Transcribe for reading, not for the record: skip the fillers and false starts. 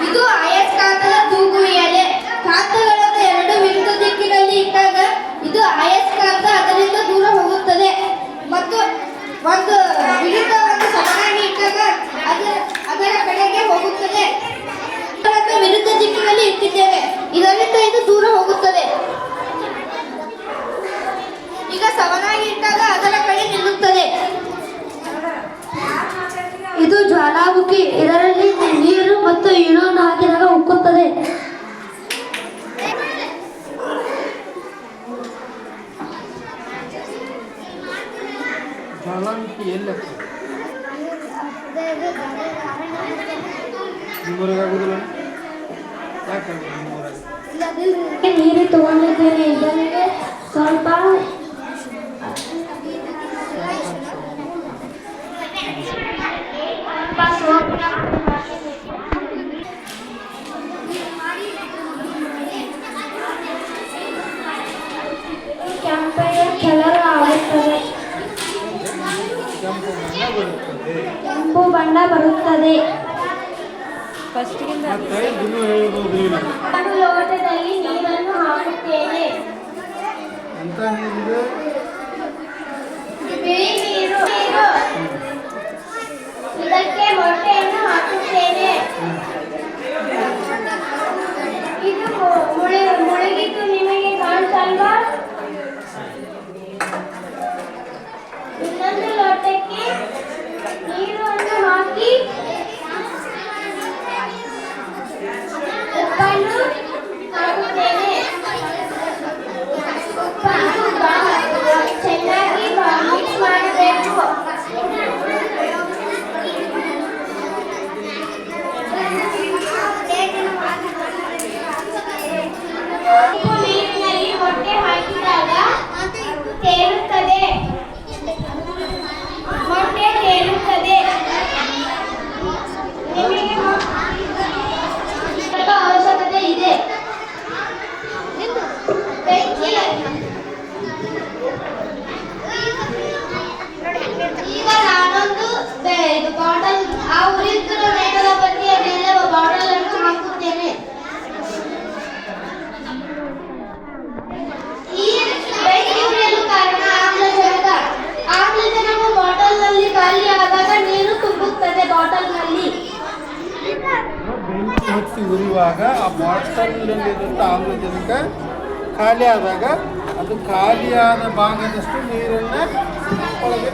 ಇದು ಅಯಸ್ಕಾಂತದ ತೂಗುವ ಎಲೆ. ಕಾಂತಗಳನ್ನು ಎರಡು ವಿರುದ್ಧ ದಿಕ್ಕಿನಲ್ಲಿ ಇಟ್ಟಾಗ ಇದು ಅಯಸ್ಕಾಂತ ಅದರಿಂದ ದೂರ ಹೋಗುತ್ತದೆ ಮತ್ತು ಒಂದು ವಿರುದ್ಧವನ್ನು ಸಮನಾಗಿ ಇಟ್ಟಾಗ ಅದರ ಕಡೆಗೆ ಹೋಗುತ್ತದೆ. ವಿರುದ್ಧ ದಿಕ್ಕಿನಲ್ಲಿ ಇಟ್ಟಿದ್ದೇವೆ, ಇದರಿಂದ ಇದು ದೂರ ಹೋಗುತ್ತದೆ. ಈಗ ಸಮನಾಗಿ ಇಟ್ಟಾಗ ಅದರ ಕಡೆ ನಿಲ್ಲುತ್ತದೆ. ಇದು ಜ್ವಾಲಾಮುಖಿ. ಇದರಲ್ಲಿ ನೀರು ಮತ್ತು ಈರುಳ್ಳಿ ಹಾಕಿದಾಗ ಉಕ್ಕುತ್ತದೆ. ಜ್ವಾಲಾಮುಖಿ ಎಲ್ಲಿ ನೀರು ತಗೊಂಡಿದ್ದೇನೆ. ಇದರಲ್ಲಿ ಸ್ವಲ್ಪ ಕೆಂಪೆಯ ಕಲರ್ ಆಗುತ್ತದೆ. ಕೆಂಪು ಬಣ್ಣ ಬರುತ್ತದೆ. ನಾನು ಲೋಟದಲ್ಲಿ ನೀರನ್ನು ಹಾಕುತ್ತೇನೆ. ಬಿಳಿ ನೀರು. ಇದಕ್ಕೆ ಮೊಟ್ಟೆಯನ್ನು ಹಾಕುತ್ತೇನೆ. ಇದು ಮುಳುಗಿದ್ದು ನಿಮಗೆ ಕಾಣಿಸಲ್ವಾ? ಇನ್ನೊಂದು ಲೋಟಕ್ಕೆ ನೀರನ್ನು ಹಾಕಿ ಉಪ್ಪನ್ನು ಹಾಕುತ್ತೇನೆ. ಉಪ್ಪನ್ನು ಚೆನ್ನಾಗಿ ಮಿಕ್ಸ್ ಮಾಡಬೇಕು. ಉಪ್ಪು ನೀರಿನಲ್ಲಿ ಮೊಟ್ಟೆ ಹಾಕಿದಾಗ ತೇಲುತ್ತದೆ. ಮೊಟ್ಟೆ ತೇಲುತ್ತದೆ. ನಿಮಗೆ ಅವಶ್ಯಕತೆ ಇದೆ. ಈಗ ನಾನೊಂದು ಬಾಟಲ್ ಆ ಉರಿಯುತ್ತಿರುವ ಮೇಣದ ಬತ್ತಿಯ ಮೇಲೆ ಬಾಟಲ್ ಅನ್ನು ಹಾಕುತ್ತೇನೆ. ಈ ಬೆಂಕಿ ಉರಿಯಲು ಕಾರಣ ಆಮ್ಲಜನಕ. ಆಮ್ಲಜನಕವು ಬಾಟಲ್ನಲ್ಲಿ ಖಾಲಿ ಆದಾಗ ನೀರು ತುಂಬುತ್ತದೆ. ಬಾಟಲ್ನಲ್ಲಿ ಬೆಂಕಿ ಹಚ್ಚಿ ಉರಿಯುವಾಗ ಆ ಬಾಟಲ್ನಲ್ಲಿರುವಂಥ ಆಮ್ಲಜನಕ ಖಾಲಿ ಆದಾಗ ಅದು ಖಾಲಿಯಾದ ಭಾಗದಷ್ಟು ನೀರನ್ನು ಒಳಗೆ